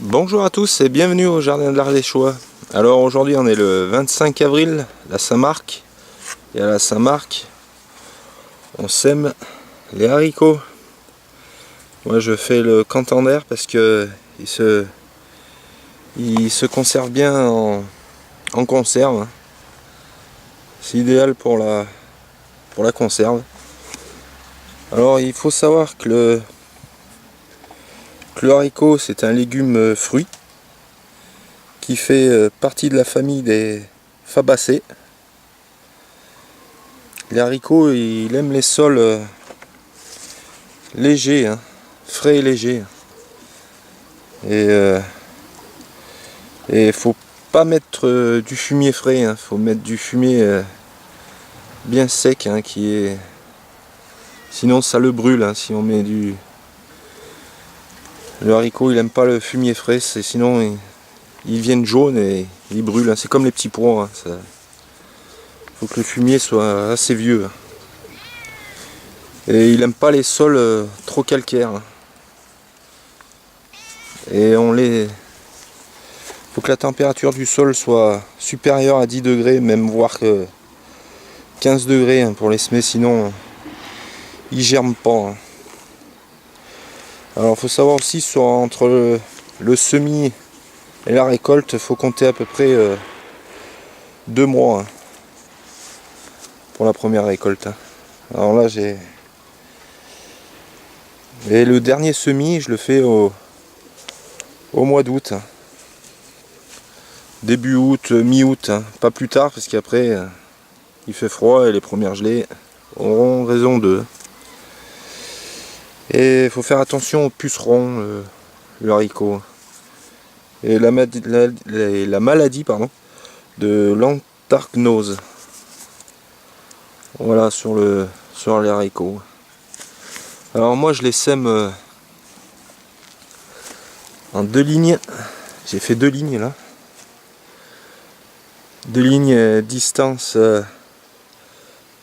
Bonjour à tous et bienvenue au Jardin de l'Ardéchois. Alors aujourd'hui on est le 25 avril, la Saint-Marc. Et à la Saint-Marc, on sème les haricots. Moi je fais le Cantander parce que il se conserve bien en conserve. C'est idéal pour la conserve. Alors il faut savoir que le haricot c'est un légume fruit qui fait partie de la famille des fabacées. Les haricots, il aime les sols légers, frais et légers. Et faut pas mettre du fumier frais, faut mettre du fumier bien sec, qui est. Sinon ça le brûle, si on met du. Le haricot il aime pas le fumier frais, sinon ils viennent jaunes et ils brûlent. C'est comme les petits pois. Faut que le fumier soit assez vieux. Et il aime pas les sols trop calcaires. Et faut que la température du sol soit supérieure à 10 degrés, même voire que 15 degrés pour les semer, sinon ils germent pas. Alors faut savoir aussi entre le semis et la récolte, faut compter à peu près 2 mois pour la première récolte. Alors là et le dernier semis je le fais au mois d'août. Début août, mi-août, pas plus tard parce qu'après il fait froid et les premières gelées auront raison d'eux. Et il faut faire attention aux pucerons, le haricot. Et la maladie de l'anthracnose. Voilà sur les haricots. Alors moi je les sème en 2 lignes. J'ai fait 2 lignes là. 2 lignes distance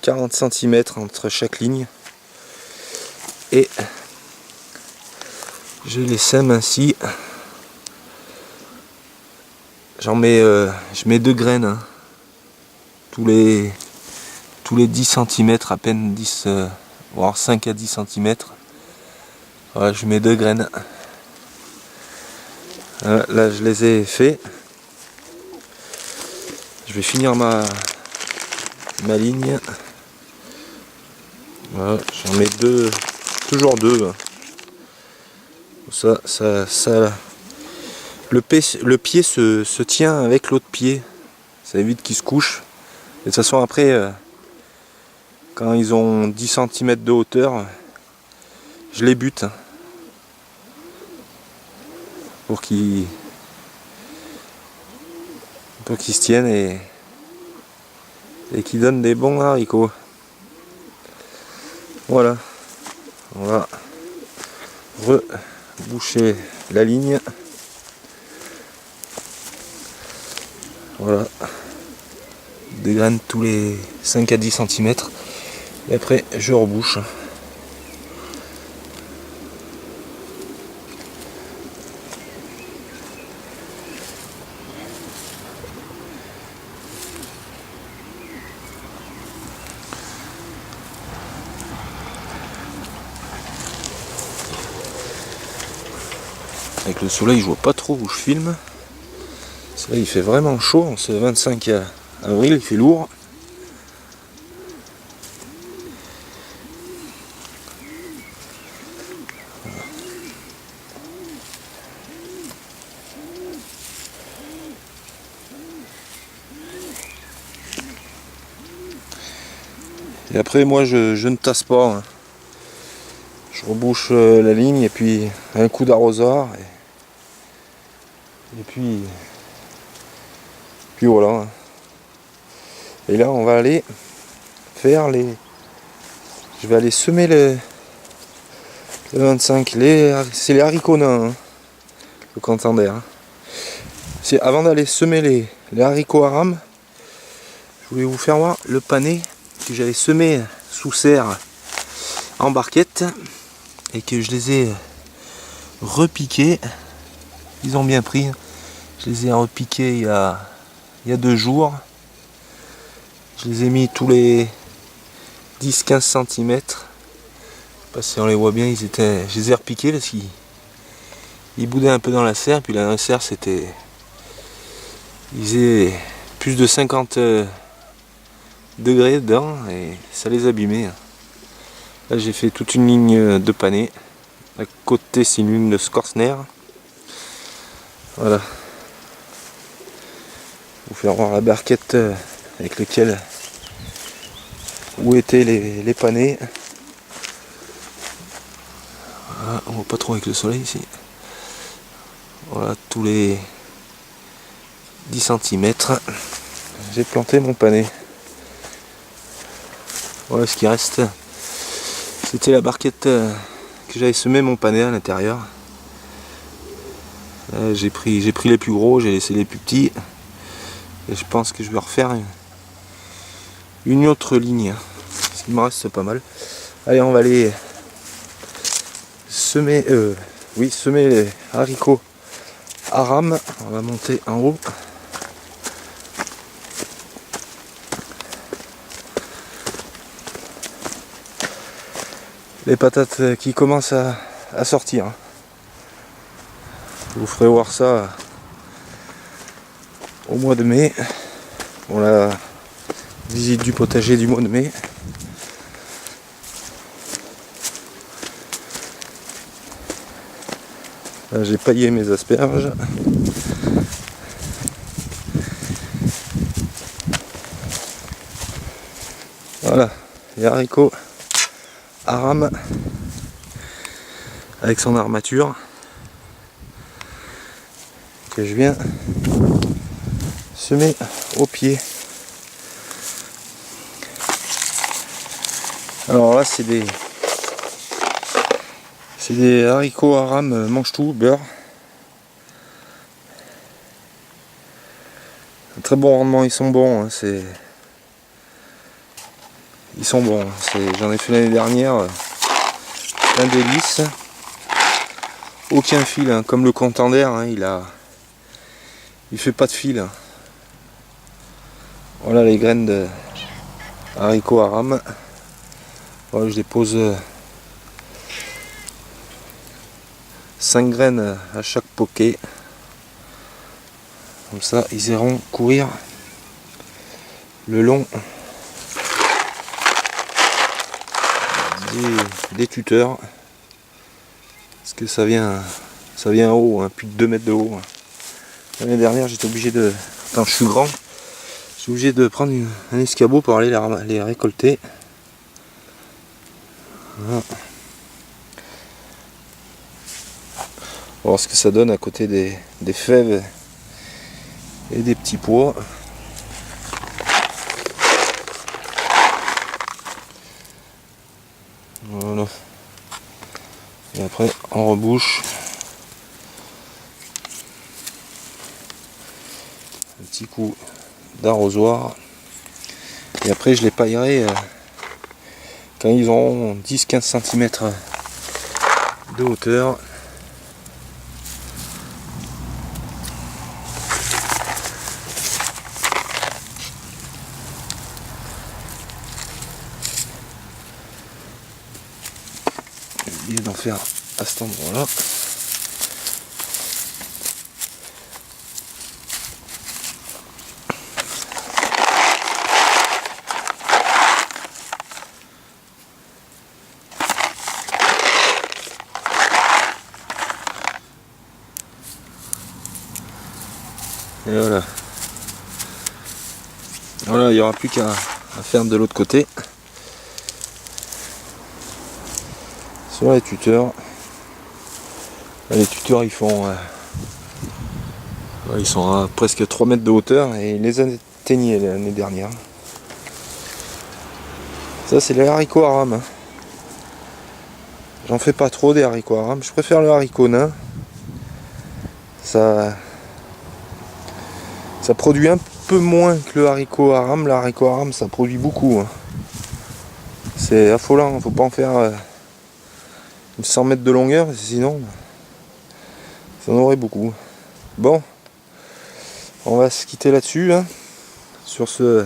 40 cm entre chaque ligne. Et je les sème ainsi. Je mets 2 graines tous les 10 cm, à peine 10, voire 5 à 10 cm. Voilà, je mets 2 graines. Là je les ai fait. Je vais finir ma ligne. Voilà, j'en mets 2, toujours 2. Ça, le pied se tient avec l'autre pied. Ça évite qu'il se couche. Et de toute façon après, quand ils ont 10 cm de hauteur, je les bute. Pour qu'ils se tiennent et qu'ils donnent des bons haricots. Voilà. On va reboucher la ligne. Voilà. Des graines tous les 5 à 10 cm. Et après je rebouche. Avec le soleil je vois pas trop où je filme. Là, il fait vraiment chaud en ce 25 avril, il fait lourd. Et après moi je ne tasse pas. Je rebouche la ligne et puis un coup d'arrosoir et puis voilà. Et là on va aller faire je vais aller semer le 25. C'est les haricots nains, le Cantander. Avant d'aller semer les haricots à rame, je voulais vous faire voir le pané que j'avais semé sous serre en barquette et que je les ai repiqués ils ont bien pris. Je les ai repiqués il y a 2 jours. Je les ai mis tous les 10-15 cm. Je sais pas si on les voit bien, je les ai repiqués parce qu'ils boudaient un peu dans la serre. Puis la serre c'était. Ils faisaient plus de 50 degrés dedans et ça les abîmait. Là j'ai fait toute une ligne de panais. À côté c'est une ligne de Scorsner. Voilà. Vous faire voir la barquette avec laquelle où étaient les panais. Voilà, on voit pas trop avec le soleil ici. Voilà, tous les 10 cm j'ai planté mon panais. Voilà ce qui reste. C'était la barquette que j'avais semé mon panais à l'intérieur. J'ai pris les plus gros, j'ai laissé les plus petits. Et je pense que je vais refaire une autre ligne. Parce qu'il me reste pas mal. Allez, on va aller semer les haricots Aram. On va monter en haut. Les patates qui commencent à sortir. Je vous ferai voir ça au mois de mai. Pour la visite du potager du mois de mai. Là, j'ai paillé mes asperges. Voilà, les haricots Aram avec son armature que je viens semer au pied. Alors là c'est des haricots Aram mange-tout beurre. Un très bon rendement, ils sont bons, hein, ils sont bons. J'en ai fait l'année dernière, plein d'hélices. Aucun fil, hein, comme le Contender, hein, il fait pas de fil. Voilà les graines de haricots Aram. Voilà, je les pose 5 graines à chaque poquet. Comme ça, ils iront courir le long des tuteurs. Parce que ça vient haut, hein, plus de 2 mètres de haut. L'année dernière, j'étais obligé de... Attends, je suis grand. Je suis obligé de prendre un escabeau pour aller les récolter. Voilà. On va voir ce que ça donne à côté des fèves et des petits pois. Voilà. Et après on rebouche. Un petit coup d'arrosoir. Et après je les paillerai quand ils auront 10-15 cm de hauteur. J'ai oublié d'en faire à cet endroit là. Et voilà. Voilà, il n'y aura plus qu'à faire de l'autre côté. Sur les tuteurs. Les tuteurs ils font ils sont à presque 3 mètres de hauteur et ils les atteignaient l'année dernière. Ça c'est les haricots Aram. Hein. J'en fais pas trop des haricots Aram. Je préfère le haricot nain. Ça produit un peu moins que le haricot Aram. Le haricot Aram ça produit beaucoup. Hein. C'est affolant, faut pas en faire 100 mètres de longueur, sinon ça en aurait beaucoup. Bon, on va se quitter là-dessus, hein, sur ce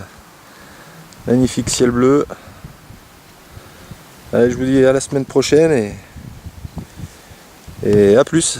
magnifique ciel bleu. Allez, je vous dis à la semaine prochaine et à plus.